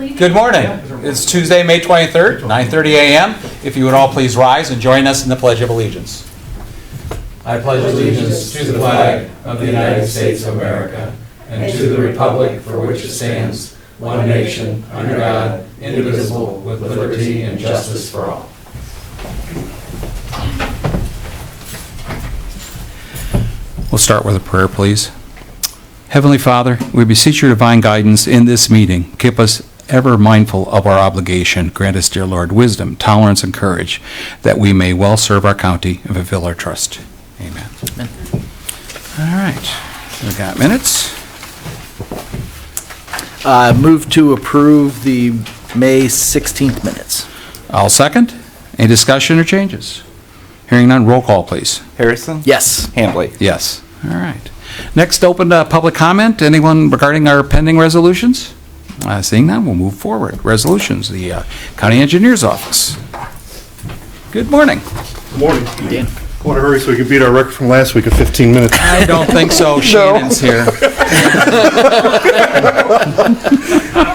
Allegiance? Good morning. It's Tuesday, May 23rd, 9:30 a.m. If you would all please rise and join us in the Pledge of Allegiance. I pledge allegiance to the flag of the United States of America and to the republic for which it stands, one nation, under God, indivisible, with liberty and justice for all. We'll start with a prayer, please. Heavenly Father, we beseech your divine guidance in this meeting. Keep us ever mindful of our obligation. Grant us, dear Lord, wisdom, tolerance, and courage, that we may well serve our county and fulfill our trust. Amen. Amen. All right. We got minutes. Move to approve the May 16th minutes. I'll second. Any discussion or changes? Hearing none, roll call, please. Harrison? Yes. Hambley? Yes. All right. Next, open to public comment. Anyone regarding our pending resolutions? Seeing none, we'll move forward. Resolutions, the County Engineer's Office. Good morning. Good morning. Dan. I want to hurry so we can beat our record from last week of 15 minutes. I don't think so. Shannon's here.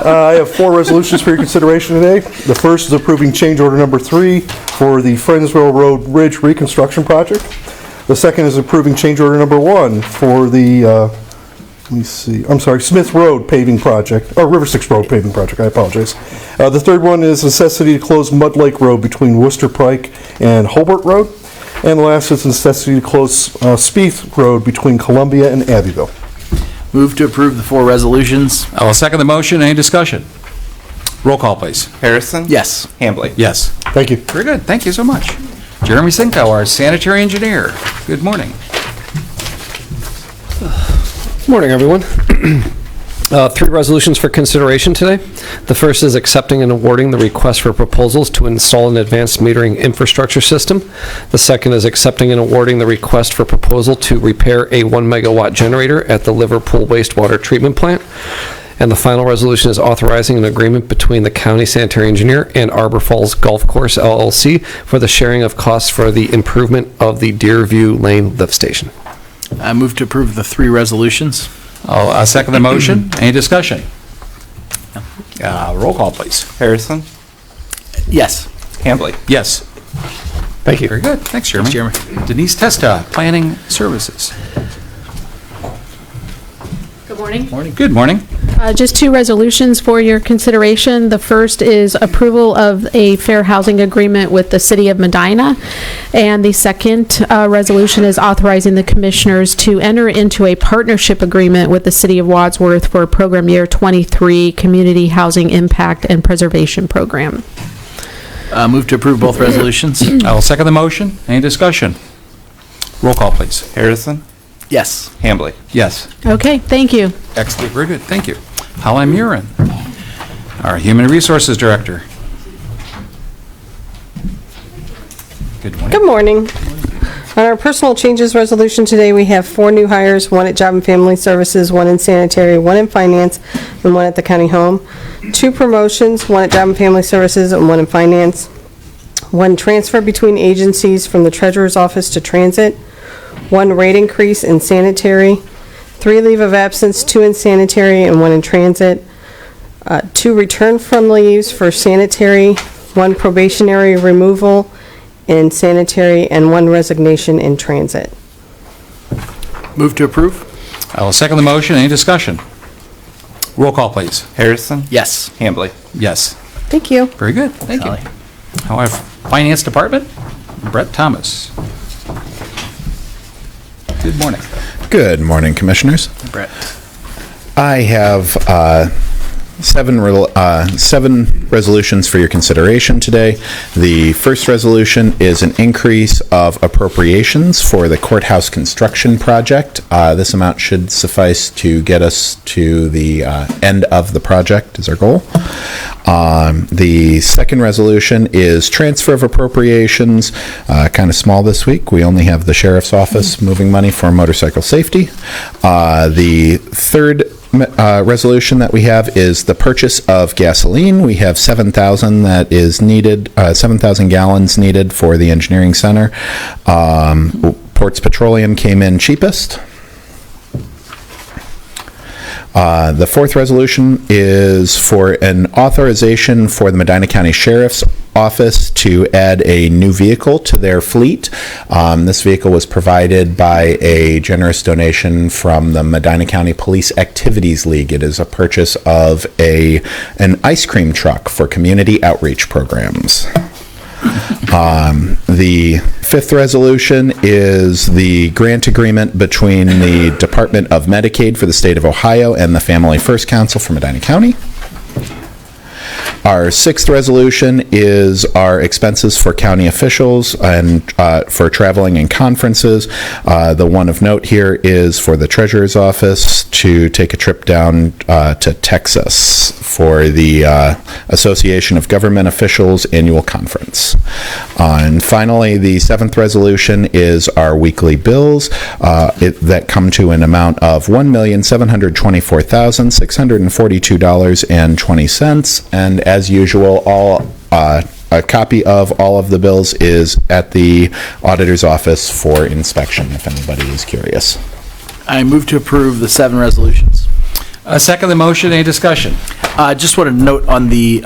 I have 4 resolutions for your consideration today. The first is approving change order number 3 for the Friendsville Road Bridge reconstruction project. The second is approving change order number 1 for the, Smith Road paving project, or River Styx Road paving project, I apologize. The third one is necessity to close Mud Lake Road between Worcester Pike and Hobart Road. And the last is necessity to close Spieth Road between Columbia and Abbeville. Move to approve the 4 resolutions. I will second the motion. Any discussion? Roll call, please. Harrison? Yes. Hambley? Yes. Thank you. Very good. Thank you so much. Jeremy Sinko, our sanitary engineer. Good morning. Morning, everyone. 3 resolutions for consideration today. The first is accepting and awarding the request for proposals to install an advanced metering infrastructure system. The second is accepting and awarding the request for proposal to repair a 1 megawatt generator at the Liverpool wastewater treatment plant. And the final resolution is authorizing an agreement between the county sanitary engineer and Arbor Falls Golf Course LLC for the sharing of costs for the improvement of the Deerview Lane lift station. I move to approve the 3 resolutions. I'll second the motion. Any discussion? Roll call, please. Harrison? Yes. Hambley? Yes. Thank you. Very good. Thanks, Jeremy. Denise Testa, Planning Services. Good morning. Good morning. Just 2 resolutions for your consideration. The first is approval of a fair housing agreement with the City of Medina. And the second resolution is authorizing the commissioners to enter into a partnership agreement with the City of Wadsworth for program year 23 Community Housing Impact and Preservation Program. Move to approve both resolutions. I'll second the motion. Any discussion? Roll call, please. Harrison? Yes. Hambley? Yes. Okay, thank you. Excellent. Very good. Thank you. Paula Murin, our Human Resources Director. Good morning. Good morning. On our personal changes resolution today, we have 4 new hires, 1 at Job and Family Services, 1 in Sanitary, 1 in Finance, and 1 at the County Home. 2 promotions, 1 at Job and Family Services and 1 in Finance. 1 transfer between agencies from the Treasurer's Office to Transit. 1 rate increase in Sanitary. 3 leave of absence, 2 in Sanitary and 1 in Transit. 2 return from leaves for Sanitary, 1 probationary removal in Sanitary, and 1 resignation in Transit. Move to approve. I will second the motion. Any discussion? Roll call, please. Harrison? Yes. Hambley? Yes. Thank you. Very good. Thank Sally. you. Our Finance Department, Brett Thomas. Good morning. Good morning, Commissioners. Brett. I have 7 resolutions for your consideration today. The first resolution is an increase of appropriations for the courthouse construction project. This amount should suffice to get us to the end of the project is our goal. The second resolution is transfer of appropriations, kind of small this week. We only have the Sheriff's Office moving money for motorcycle safety. The third resolution that we have is the purchase of gasoline. We have 7,000 that is needed, 7,000 gallons needed for the engineering center. Ports Petroleum came in cheapest. The fourth resolution is for an authorization for the Medina County Sheriff's Office to add a new vehicle to their fleet. This vehicle was provided by a generous donation from the Medina County Police Activities League. It is a purchase of an ice cream truck for community outreach programs. The fifth resolution is the grant agreement between the Department of Medicaid for the state of Ohio and the Family First Council for Medina County. Our sixth resolution is our expenses for county officials and for traveling and conferences. The one of note here is for the treasurer's office to take a trip down to Texas for the Association of Government Officials Annual Conference. And finally, the seventh resolution is our weekly bills that come to an amount of $1,724,642.20. And as usual, a copy of all of the bills is at the auditor's office for inspection, if anybody is curious. I move to approve the 7 resolutions. Second the motion, any discussion? Just wanted to note on the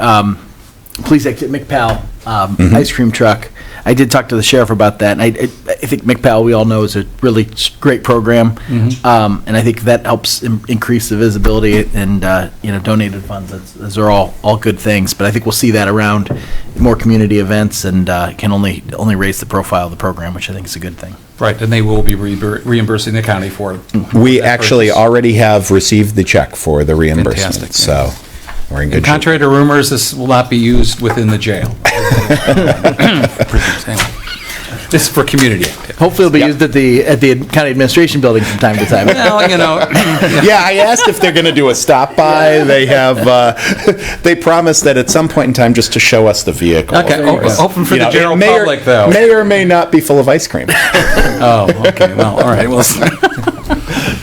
police activity, McPal ice cream truck. I did talk to the sheriff about that, and I think McPal, we all know, is a really great program, and I think that helps increase the visibility and donated funds. Those are all good things, but I think we'll see that around more community events, and can only raise the profile of the program, which I think is a good thing. Right, and they will be reimbursing the county for it. We actually already have received the check for the reimbursement, Fantastic. so we're in good shape. Contrary to rumors, this will not be used within the jail. This is for community activity. Hopefully it'll be used at the county administration building from time to time. Well, Yeah, I asked if they're going to do a stop by. They have, they promised that at some point in time just to show us the vehicle. Okay, open for the general it may public, though. May or may not be full of ice cream. Oh, okay, well, all right, well,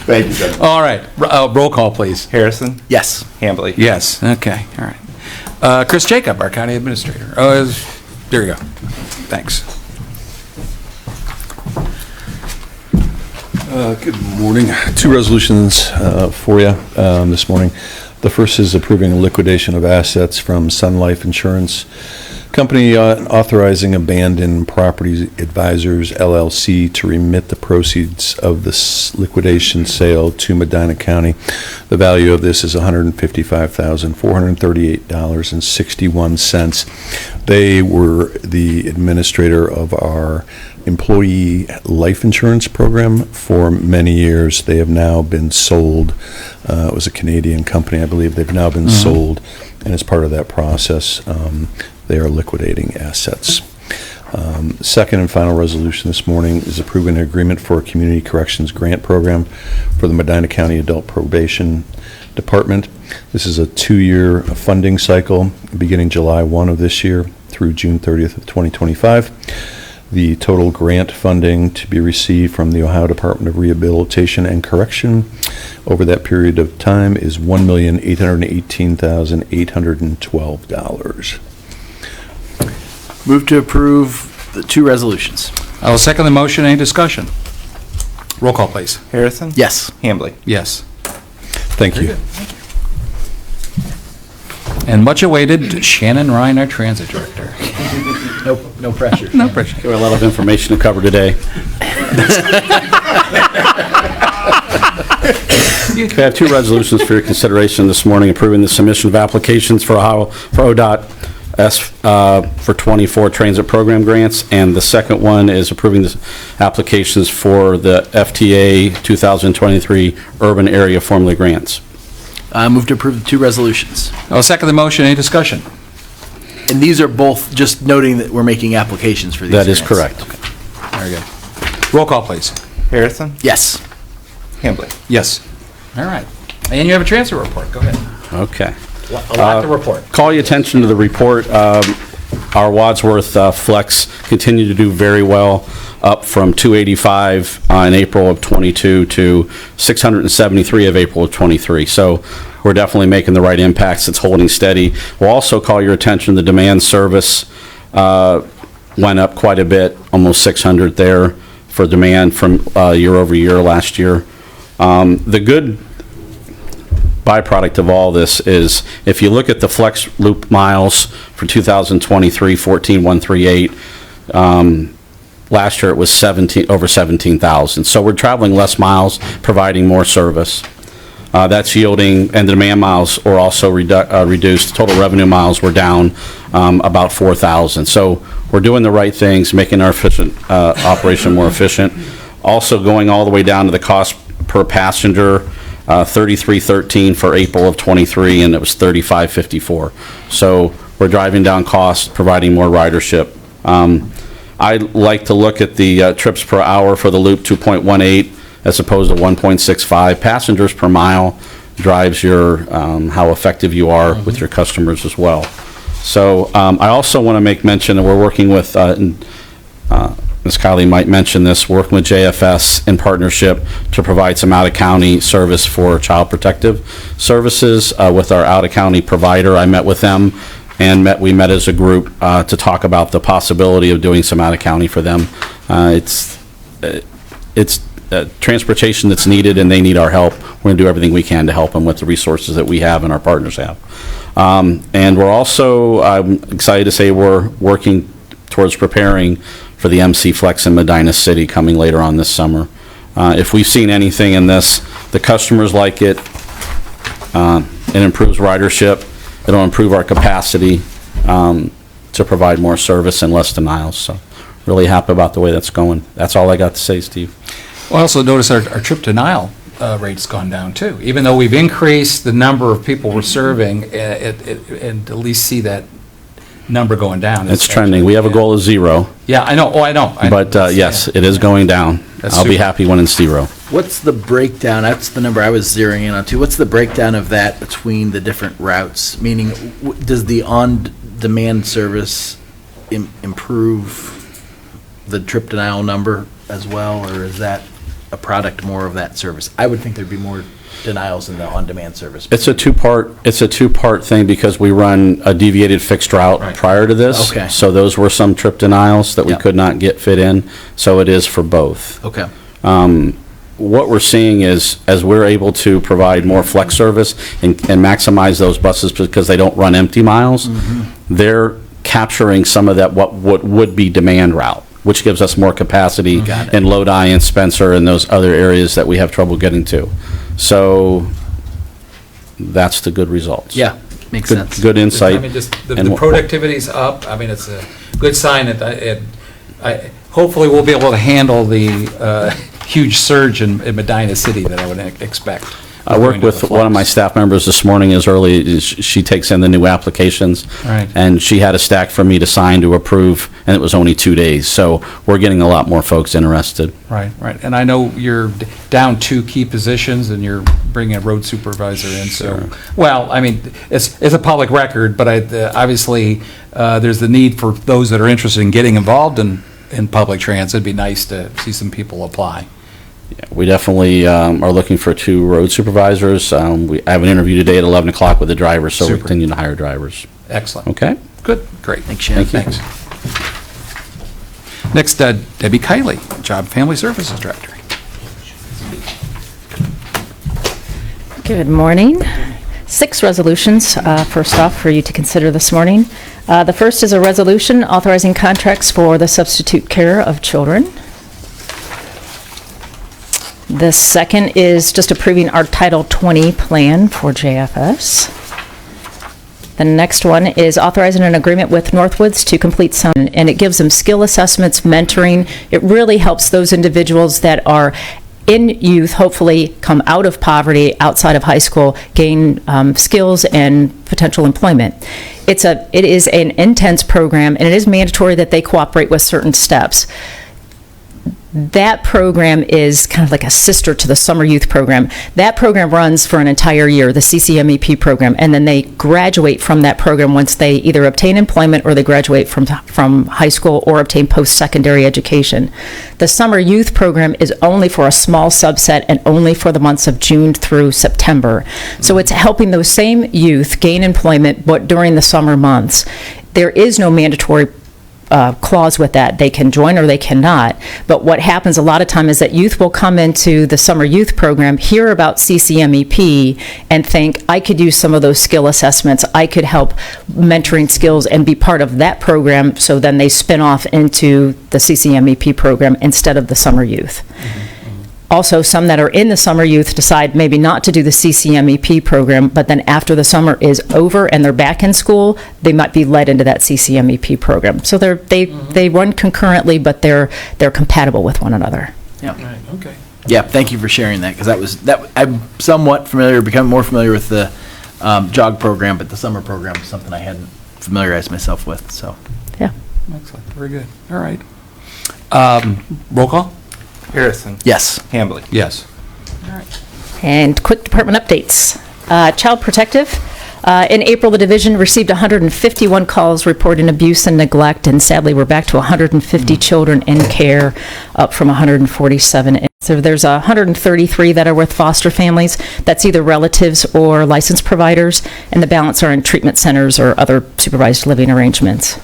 Thank you, Judge. all right, roll call, please. Harrison? Yes. Hambley? Yes, okay, all right. Chris Jacob, our county administrator. There you go. Thanks. Good morning. 2 resolutions for you this morning. The first is approving a liquidation of assets from Sun Life Insurance Company, authorizing Abandoned Property Advisors, LLC, to remit the proceeds of this liquidation sale to Medina County. The value of this is $155,438.61. They were the administrator of our employee life insurance program for many years. They have now been sold. It was a Canadian company, I believe. They've now been sold, and as part of that process, they are liquidating assets. Second and final resolution this morning is approving an agreement for a community corrections grant program for the Medina County Adult Probation Department. This is a 2-year funding cycle beginning July 1 of this year through June 30th of 2025. The total grant funding to be received from the Ohio Department of Rehabilitation and Correction over that period of time is $1,818,812. Move to approve the 2 resolutions. I will second the motion, any discussion? Roll call, please. Harrison? Yes. Hambley? Yes. Thank you. And much awaited, Shannon Ryan, our transit director. No pressure. No pressure. There were a lot of information to cover today. We have 2 resolutions for your consideration this morning, approving the submission of applications for ODOT for 24 transit program grants, and the second one is approving the applications for the FTA 2023 urban area formula grants. Move to approve the 2 resolutions. I'll second the motion, any discussion? And these are both just noting that we're making applications for these That is grants. correct. Very good. Roll call, please. Harrison? Yes. Hambley? Yes. All right. And you have a transfer report, go ahead. Okay. A lot to report. Call your attention to the report. Our Wadsworth Flex continue to do very well, up from 285 in April of 22 to 673 of April of 23. So we're definitely making the right impacts. It's holding steady. We'll also call your attention to the demand service went up quite a bit, almost 600 there for demand from year over year last year. The byproduct of all this is, if you look at the Flex Loop miles for 2023, 14,138, last year it was over 17,000. So we're traveling less miles, providing more service. That's yielding, and the demand miles were also reduced. Total revenue miles were down about 4,000. So we're doing the right things, making our operation more efficient. Also going all the way down to the cost per passenger, $33.13 for April of '23, and it was $35.54. So we're driving down costs, providing more ridership. I like to look at the trips per hour for the Loop, 2.18 as opposed to 1.65. Passengers per mile drives your how effective you are with your customers as well. So I also want to make mention that we're working with, Ms. Kylie might mention this, working with JFS in partnership to provide some out-of-county service for child protective services with our out-of-county provider. I met with them and we met as a group to talk about the possibility of doing some out-of-county for them. It's transportation that's needed, and they need our help. We're going to do everything we can to help them with the resources that we have and our partners have. And we're also, I'm excited to say, we're working towards preparing for the MC Flex in Medina City coming later on this summer. If we've seen anything in this, the customers like it. It improves ridership. It'll improve our capacity to provide more service and less denials. So really happy about the way that's going. That's all I got to say, Steve. Well, I also noticed our trip denial rate's gone down too. Even though we've increased the number of people we're serving, and at least see that number going down. It's trending. We have a goal of 0. Yeah, I know. Oh, I know. But yes, it is going down. That's I'll be super. happy when it's 0. What's the breakdown? That's the number I was zeroing in on too. What's the breakdown of that between the different routes? Meaning, does the on-demand service improve the trip denial number as well, or is that a product more of that service? I would think there'd be more denials in the on-demand service. It's a two-part thing because we run a deviated fixed route prior to this. Okay. So those were some trip denials that we Yep. could not fit in. So it is for both. Okay. What we're seeing is, as we're able to provide more flex service and maximize those buses because they don't run empty miles, they're capturing some of that what would be demand route, which gives us more capacity in Lodi and Spencer and those other areas that we have trouble getting to. So that's the good results. Yeah, makes sense. Good insight. I mean, just the And productivity's up. I mean, it's a good sign that hopefully we'll be able to handle the huge surge in Medina City that I would expect. I worked with one of my staff members this morning as early as she takes in the new applications. Right. And she had a stack for me to sign to approve, and it was only 2 days. So we're getting a lot more folks interested. Right, right. And I know you're down 2 key positions, and you're bringing a road supervisor in, so, well, I mean, it's a public record, but obviously, there's the need for those that are interested in getting involved in public transit. It'd be nice to see some people apply. We definitely are looking for 2 road supervisors. I have an interview today at 11 o'clock with the drivers, so we Super. continue to hire drivers. Excellent. Okay? Good, great. Thanks, Shannon. Thank you. Thanks. Next, Debbie Kiley, Job and Family Services Director. Good morning. 6 resolutions, first off, for you to consider this morning. The first is a resolution authorizing contracts for the substitute care of children. The second is just approving our Title 20 plan for JFS. The next one is authorizing an agreement with Northwoods to complete some, and it gives them skill assessments, mentoring. It really helps those individuals that are in youth, hopefully come out of poverty, outside of high school, gain skills and potential employment. It is an intense program, and it is mandatory that they cooperate with certain steps. That program is kind of like a sister to the summer youth program. That program runs for an entire year, the CCMEP program, and then they graduate from that program once they either obtain employment or they graduate from high school or obtain post-secondary education. The summer youth program is only for a small subset and only for the months of June through September. So it's helping those same youth gain employment, but during the summer months. There is no mandatory clause with that. They can join or they cannot. But what happens a lot of time is that youth will come into the summer youth program, hear about CCMEP, and think, I could use some of those skill assessments. I could help mentoring skills and be part of that program. So then they spin off into the CCMEP program instead of the summer youth. Also, some that are in the summer youth decide maybe not to do the CCMEP program, but then after the summer is over and they're back in school, they might be led into that CCMEP program. So they run concurrently, but they're compatible with one another. Yeah. Okay. Yeah, thank you for sharing that, because I'm somewhat familiar, becoming more familiar with the JOG program, but the summer program is something I hadn't familiarized myself with, so. Yeah. Excellent. Very good. All right. Roll call? Harrison. Yes. Hambley. Yes. And quick department updates. Child Protective. In April, the division received 151 calls reporting abuse and neglect, and sadly, we're back to 150 children in care, up from 147. So there's 133 that are with foster families. That's either relatives or licensed providers, and the balance are in treatment centers or other supervised living arrangements.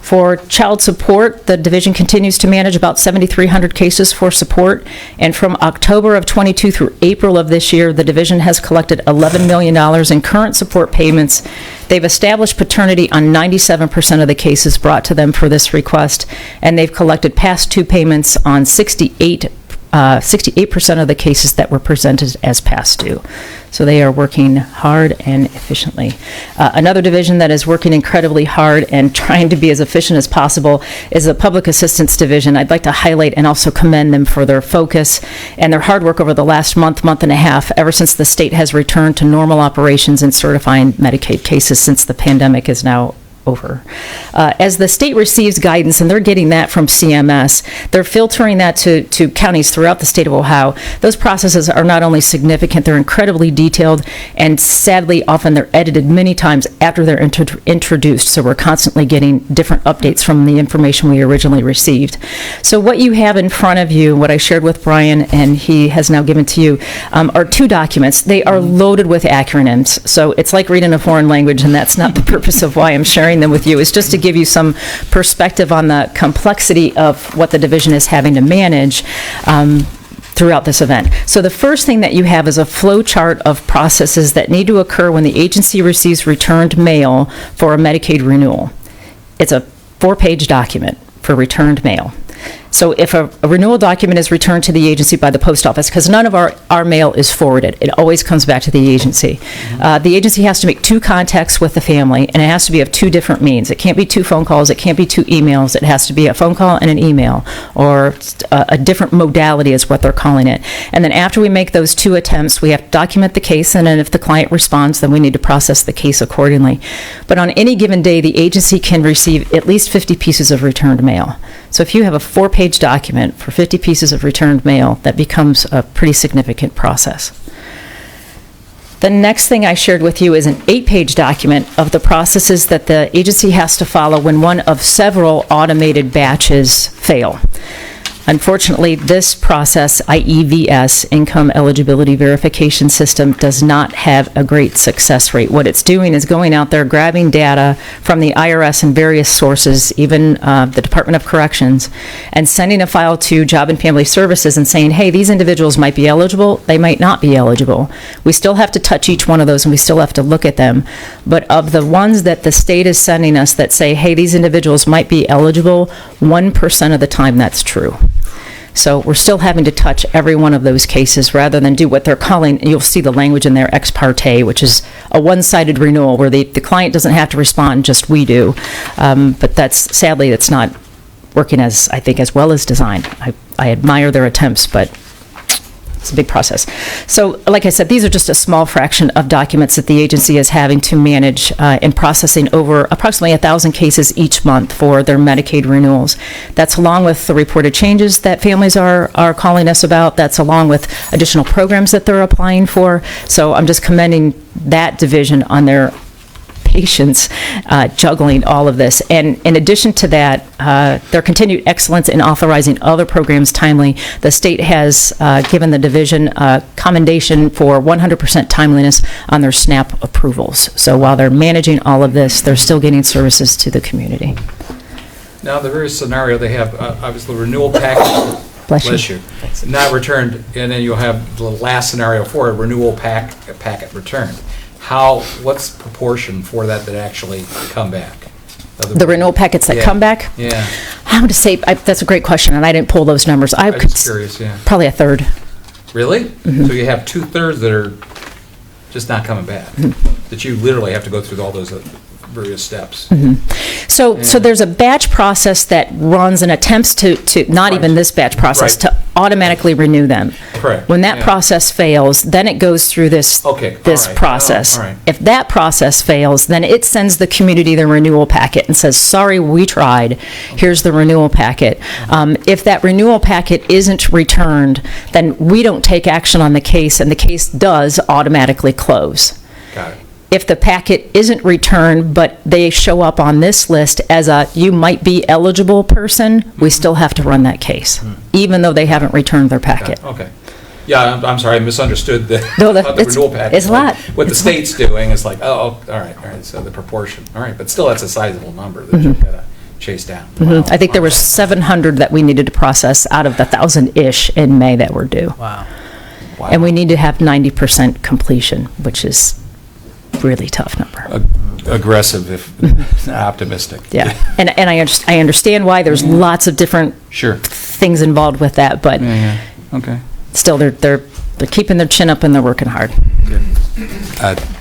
For child support, the division continues to manage about 7,300 cases for support, and from October of '22 through April of this year, the division has collected $11 million in current support payments. They've established paternity on 97% of the cases brought to them for this request, and they've collected past due payments on 68% of the cases that were presented as past due. So they are working hard and efficiently. Another division that is working incredibly hard and trying to be as efficient as possible is the Public Assistance Division. I'd like to highlight and also commend them for their focus and their hard work over the last month and a half, ever since the state has returned to normal operations in certifying Medicaid cases since the pandemic is now over. As the state receives guidance, and they're getting that from CMS, they're filtering that to counties throughout the state of Ohio. Those processes are not only significant, they're incredibly detailed, and sadly, often they're edited many times after they're introduced, so we're constantly getting different updates from the information we originally received. So what you have in front of you, what I shared with Brian, and he has now given to you, are two documents. They are loaded with acronyms, so it's like reading a foreign language, and that's not the purpose of why I'm sharing them with you. Is just to give you some perspective on the complexity of what the division is having to manage throughout this event. So the first thing that you have is a flow chart of processes that need to occur when the agency receives returned mail for a Medicaid renewal. It's a 4-page document for returned mail. So if a renewal document is returned to the agency by the post office, because none of our mail is forwarded, it always comes back to the agency. The agency has to make 2 contacts with the family, and it has to be of 2 different means. It can't be 2 phone calls, it can't be 2 emails, it has to be a phone call and an email, or a different modality is what they're calling it. And then after we make those 2 attempts, we have to document the case, and then if the client responds, then we need to process the case accordingly. But on any given day, the agency can receive at least 50 pieces of returned mail. So if you have a 4-page document for 50 pieces of returned mail, that becomes a pretty significant process. The next thing I shared with you is an 8-page document of the processes that the agency has to follow when one of several automated batches fail. Unfortunately, this process, IEVS, Income Eligibility Verification System, does not have a great success rate. What it's doing is going out there, grabbing data from the IRS and various sources, even the Department of Corrections, and sending a file to Job and Family Services and saying, hey, these individuals might be eligible, they might not be eligible. We still have to touch each one of those, and we still have to look at them. But of the ones that the state is sending us that say, hey, these individuals might be eligible, 1% of the time that's true. So we're still having to touch every one of those cases rather than do what they're calling, you'll see the language in there, ex parte, which is a one-sided renewal where the client doesn't have to respond, just we do. But sadly, it's not working as, I think, as well as designed. I admire their attempts, but it's a big process. So, like I said, these are just a small fraction of documents that the agency is having to manage in processing over approximately 1,000 cases each month for their Medicaid renewals. That's along with the reported changes that families are calling us about. That's along with additional programs that they're applying for. So I'm just commending that division on their patience juggling all of this. And in addition to that, their continued excellence in authorizing other programs timely, the state has given the division a commendation for 100% timeliness on their SNAP approvals. So while they're managing all of this, they're still getting services to the community. Now, the various scenario, they have, obviously, renewal package. Bless you. Not returned, and then you'll have the last scenario for a renewal packet returned. What's proportion for that actually come back? The renewal packets that Yeah. come back? Yeah, I would say, that's a great question, and I didn't pull those numbers. I I'm could, just curious, yeah. probably a third. Really? Mm-hmm. So you have 2/3 that are just not coming back? Mm-hmm. That you literally have to go through all those various steps? So there's a batch process that runs and attempts to not even this batch process, Right. to automatically renew them. Correct. When that Yeah. process fails, then it goes through this Okay, all right. process. Oh, all right. If that process fails, then it sends the community the renewal packet and says, sorry, we tried, here's the renewal packet. If that renewal packet isn't returned, then we don't take action on the case, and the case does automatically close. Got it. If the packet isn't returned, but they show up on this list as a you might be eligible person, we still have to run that case, even though they haven't returned their Got packet. it. Okay. Yeah, I'm sorry, I misunderstood the No, about the renewal packet. it's a lot. What the state's doing is like, all right, so the proportion. All right, but still, that's a sizable number that you've got to chase down. Wow. I think there All was right. 700 that we needed to process out of the 1,000-ish in May that were due. Wow. And we need to have 90% completion, which is really tough number. Aggressive, if optimistic. Yeah, and I understand why, there's lots of different Sure. things involved with that, but Yeah, okay. still, they're keeping their chin up and they're working hard.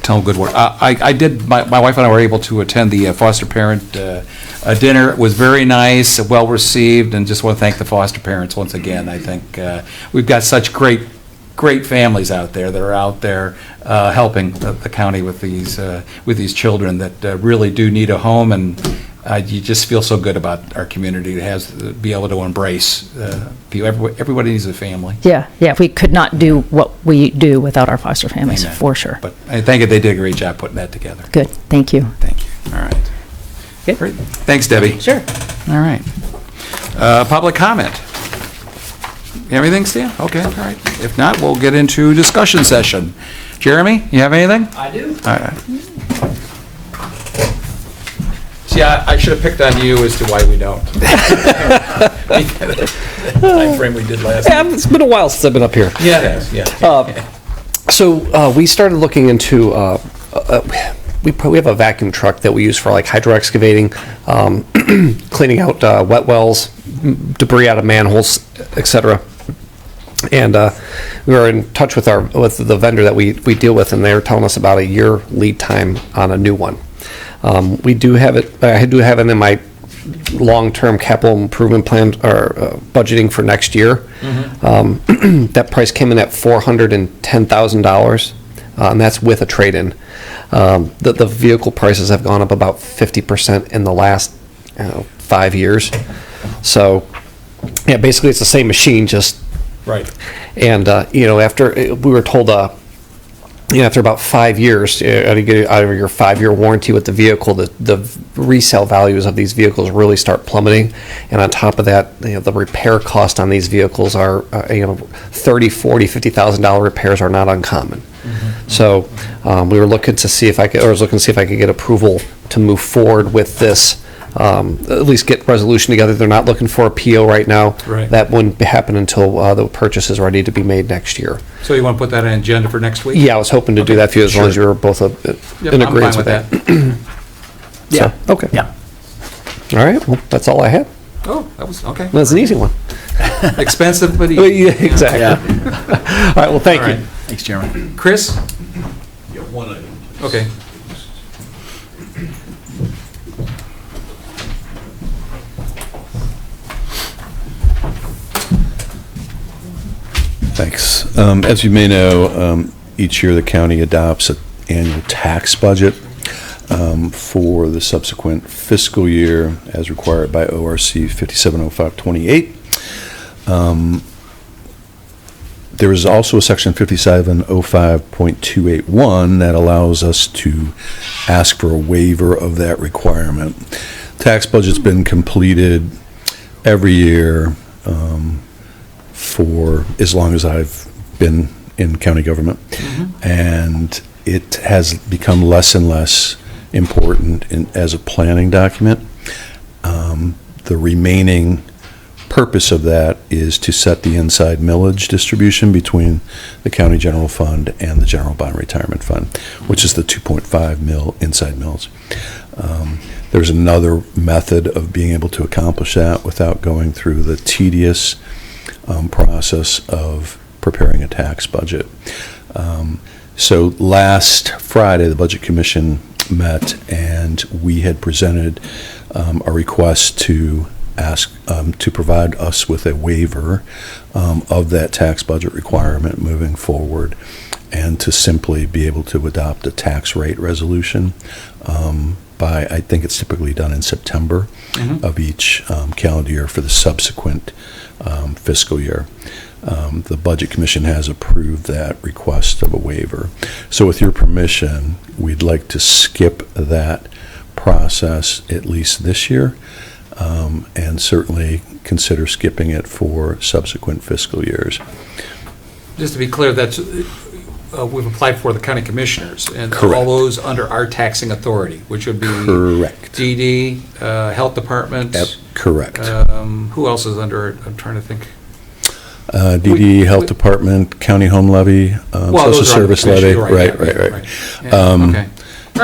Tell them good work. My wife and I were able to attend the foster parent dinner. It was very nice, well-received, and just want to thank the foster parents once again. I think we've got such great families out there that are out there helping the county with these children that really do need a home, and you just feel so good about our community to be able to embrace people. Everybody needs a family. Yeah, we could not do what we do without our foster families, Amen. for sure. But I think they did a great job putting that together. Good, thank you. Thank you. All right. Good. Great. Thanks, Debbie. Sure. All right. Public comment. Everything, Stan? Okay, all right. If not, we'll get into discussion session. Jeremy, you have anything? I do. All right. See, I should have picked on you as to why we don't. Time frame we did last. Yeah, it's been a while since I've been up here. Yeah, it has, yeah. So we started looking into, we have a vacuum truck that we use for like hydro excavating, cleaning out wet wells, debris out of manholes, etc. And we were in touch with the vendor that we deal with, and they were telling us about a year lead time on a new one. We do have it. I do have it in my long-term capital improvement plan or budgeting for next year. That price came in at $410,000, and that's with a trade-in. The vehicle prices have gone up about 50% in the last 5 years. So, yeah, basically it's the same machine, just Right. and after we were told, after about 5 years, out of your 5-year warranty with the vehicle, the resale values of these vehicles really start plummeting. And on top of that, the repair cost on these vehicles are, $30,000, $40,000, $50,000 repairs are not uncommon. So we were looking to see if I could get approval to move forward with this. At least get resolution together. They're not looking for a PO right now. Right. That wouldn't happen until the purchase is ready to be made next year. So you want to put that on the agenda for next week? Yeah, I was hoping to do that for you as long as Sure. you were both Yep, in I'm agreement fine with with that. Yeah. So, okay. Yeah. All right. Well, that's all I had. Oh, that was, okay. That's an easy one. Expensive, but Yeah, easy. exactly. Yeah. All right. Well, thank All you. right. Thanks, Jeremy. Chris? Yeah, one item. Okay. Thanks. As you may know, each year the county adopts an annual tax budget for the subsequent fiscal year as required by ORC 570528. There is also a section 5705.281 that allows us to ask for a waiver of that requirement. Tax budget's been completed every year for as long as I've been in county government. And it has become less and less important as a planning document. The remaining purpose of that is to set the inside millage distribution between the county general fund and the general bond retirement fund, which is the 2.5 mil inside mills. There's another method of being able to accomplish that without going through the tedious process of preparing a tax budget. So last Friday, the Budget Commission met, and we had presented a request to ask to provide us with a waiver of that tax budget requirement moving forward, and to simply be able to adopt a tax rate resolution by, I think it's typically done in September of each calendar year for the subsequent fiscal year. The Budget Commission has approved that request of a waiver. So with your permission, we'd like to skip that process at least this year, and certainly consider skipping it for subsequent fiscal years. Just to be clear, that's, we've applied for the county commissioners, and all Correct. those under our taxing authority, which would be Correct. DD, Health Department. Correct. Who else is under it? I'm trying to think. DD, Health Department, County Home Levy, Well, Social those are on the Service commission, Levy. you're Right. Yeah, okay. All right.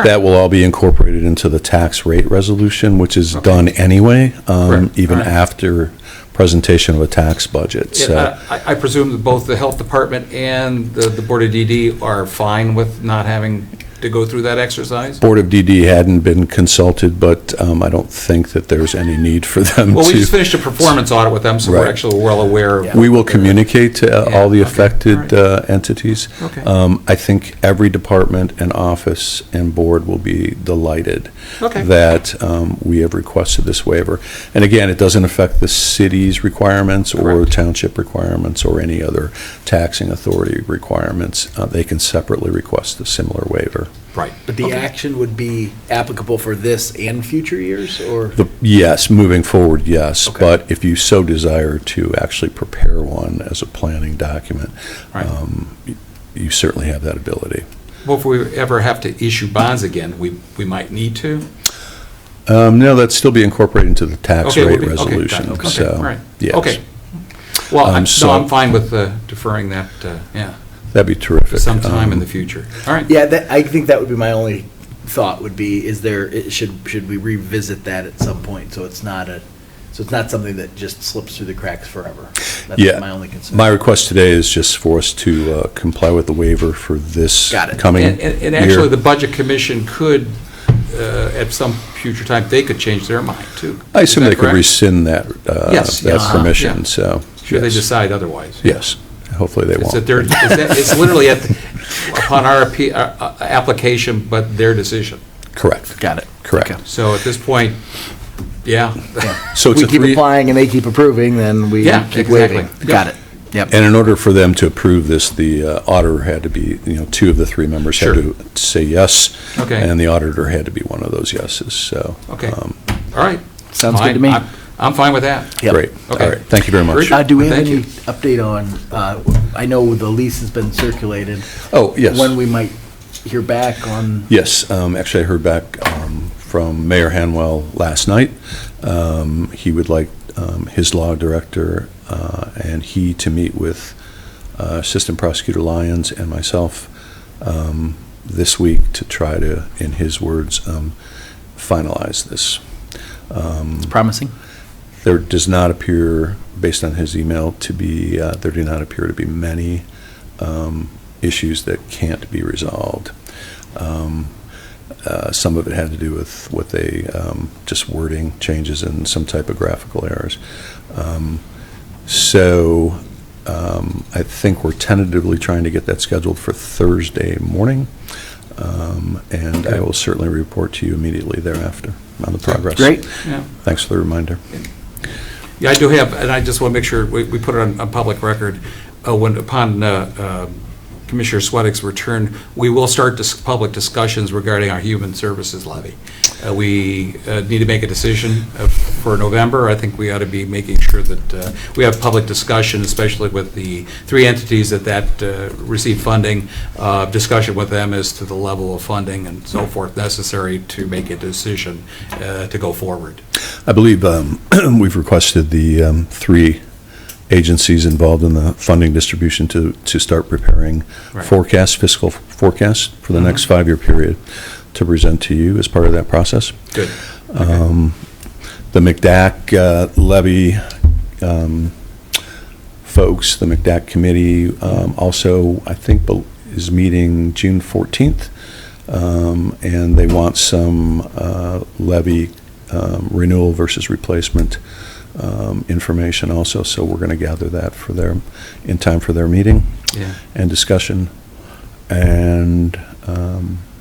That will all be incorporated into the tax rate resolution, which is done anyway, Correct. even All right. after presentation of a tax budget. So Yeah, I presume that both the Health Department and the Board of DD are fine with not having to go through that exercise? Board of DD hadn't been consulted, but I don't think that there's any need for them Well, we to. just finished a performance audit with them, so we're Right. actually well aware of. We will communicate to all the Yeah, okay. affected All right. entities. Okay. I think every department and office and board will be delighted Okay. that we have requested this waiver. And again, it doesn't affect the city's requirements or Correct. township requirements or any other taxing authority requirements. They can separately request a similar waiver. Right. But the action would be applicable for this and future years, or? Yes, moving forward, yes. Okay. But if you so desire to actually prepare one as a planning document, Right. you certainly have that ability. Well, if we ever have to issue bonds again, we might need to. No, that'd still be incorporated into the tax Okay, rate we'll be- okay, resolution. got it. Okay, So, all right. yes. Okay. Well, no, So- I'm fine with deferring that, yeah, That'd be terrific. to some time in the future. All right. Yeah, I think that would be my only thought, would be, should we revisit that at some point, so it's not something that just slips through the cracks forever? That's Yeah. my only concern. My request today is just for us to comply with the waiver for this Got it. coming year. And actually, the Budget Commission could, at some future time, they could change their mind, too. I assume Is they that could correct? rescind that Yes, that yes. permission, Yeah. so. Should they yes. decide otherwise. Yes, hopefully they It's won't. that they're, it's literally upon our application, but their decision. Correct. Got it. Correct. Okay. So at this point, yeah. So it's We a keep three. applying and they keep approving, then we Yeah, keep exactly. waiving. Yep. Got it. Yep. And in order for them to approve this, the auditor had to be, two of the three members had Sure. to say yes. Okay. And the auditor had to be one of those yeses, so. Okay. All right. Sounds good Fine. to me. I'm fine with that. Yep. Great. All Okay. right. Thank you very much. Richard? Do we have Thank any you. update on, I know the lease has been circulated. Oh, yes. When we might hear back on? Yes, actually, I heard back from Mayor Hanwell last night. He would like his law director and he to meet with Assistant Prosecutor Lyons and myself this week to try to, in his words, finalize this. It's promising. There does not appear, based on his email, to be, there do not appear to be many issues that can't be resolved. Some of it had to do with just wording changes and some typographical errors. So I think we're tentatively trying to get that scheduled for Thursday morning. And I will certainly report to you immediately thereafter on the progress. Great. Yeah. Thanks for the reminder. Yeah, I do have, and I just want to make sure we put it on public record. Upon Commissioner Sweattick's return, we will start public discussions regarding our human services levy. We need to make a decision for November. I think we ought to be making sure that we have public discussion, especially with the three entities that receive funding, discussion with them as to the level of funding and so forth necessary to make a decision to go forward. I believe we've requested the 3 agencies involved in the funding distribution to start preparing fiscal forecasts for the next 5-year period to present to you as part of that process. Good. The McDAC levy folks, the McDAC committee also, I think, is meeting June 14th, and they want some levy renewal versus replacement information also, so we're going to gather that in time for their meeting and discussion, and I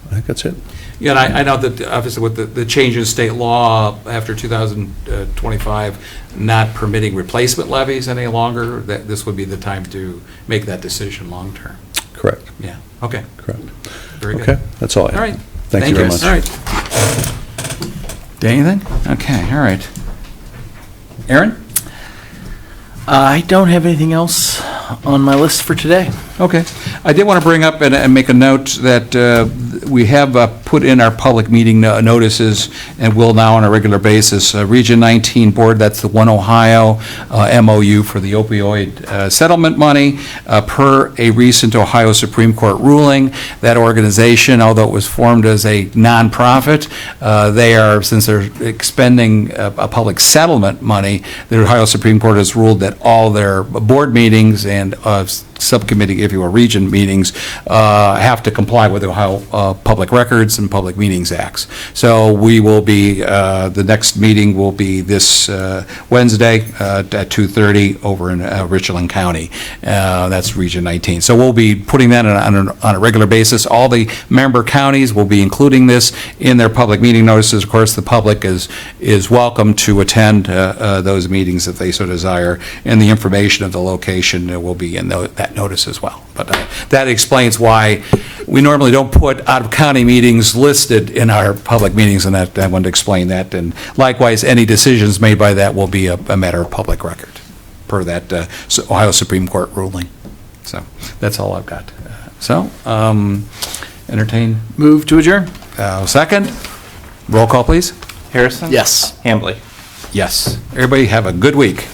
think that's it. Yeah, and I know that obviously with the change in state law after 2025, not permitting replacement levies any longer, that this would be the time to make that decision long-term. Correct. Yeah, okay. Correct. Very good. Okay, that's all I have. All right. Thank you very much. All right. Anything? Okay, all right. Aaron? I don't have anything else on my list for today. Okay. I did want to bring up and make a note that we have put in our public meeting notices and will now on a regular basis. Region 19 Board, that's the One Ohio MOU for the opioid settlement money. Per a recent Ohio Supreme Court ruling, that organization, although it was formed as a nonprofit, they are, since they're expending a public settlement money, the Ohio Supreme Court has ruled that all their board meetings and subcommittee, if you will, region meetings have to comply with the Ohio Public Records and Public Meetings Acts. So we will be, the next meeting will be this Wednesday at 2:30 over in Richland County. That's Region 19. So we'll be putting that on a regular basis. All the member counties will be including this in their public meeting notices. Of course, the public is welcome to attend those meetings if they so desire, and the information of the location will be in that notice as well. But that explains why we normally don't put out-of-county meetings listed in our public meetings, and that I wanted to explain that. And likewise, any decisions made by that will be a matter of public record per that Ohio Supreme Court ruling. So that's all I've got. Entertain. Move to adjourn. Second. Roll call, please. Harrison? Yes. Hambley? Yes. Everybody have a good week.